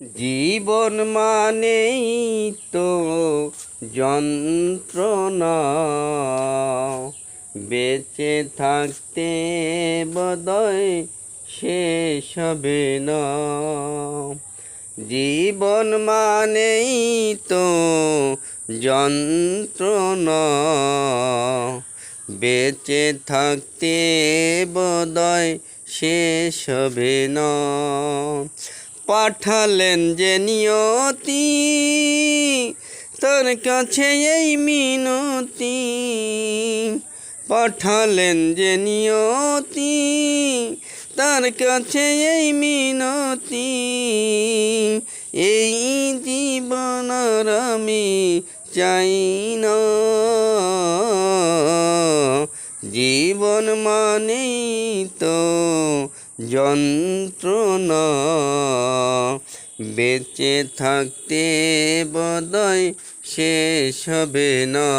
জীবন মানেই তো যন্ত্রণা, বেঁচে থাকতে বোধহয় শেষ হবে না। জীবন মানেই তো যন্ত্রণা, বেঁচে থাকতে বোধহয় শেষ হবে না। পাঠালেন যে নিয়তি, তোর কাছে এই মিনতি। পাঠালেন যে নিয়তি, তার কাছে এই মিনতি। এই জীবন আর আমি চাই না। জীবন মানেই তো যন্ত্রণা, বেঁচে থাকতে বোধহয় শেষ হবে না।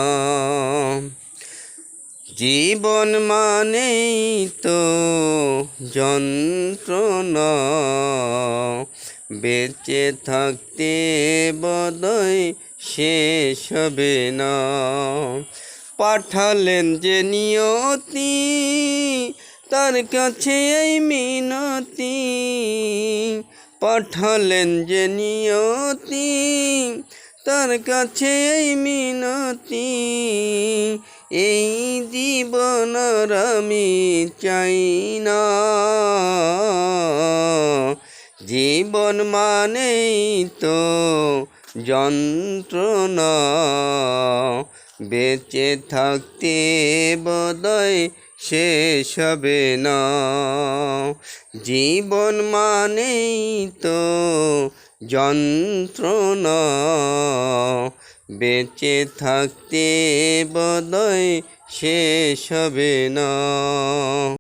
জীবন মানেই তো যন্ত্রণা, বেঁচে থাকতে বোধহয় শেষ হবে না। পাঠালেন যে নিয়তি, তার কাছে এই মিনতি। পাঠালেন যে নিয়তি, তার কাছে এই মিনতি। এই জীবন আর আমি চাই না। জীবন মানেই তো যন্ত্রণা, বেঁচে থাকতে বোধহয় শেষ হবে না। জীবন মানেই তো যন্ত্রণা, বেঁচে থাকতে বোধহয় শেষ হবে না।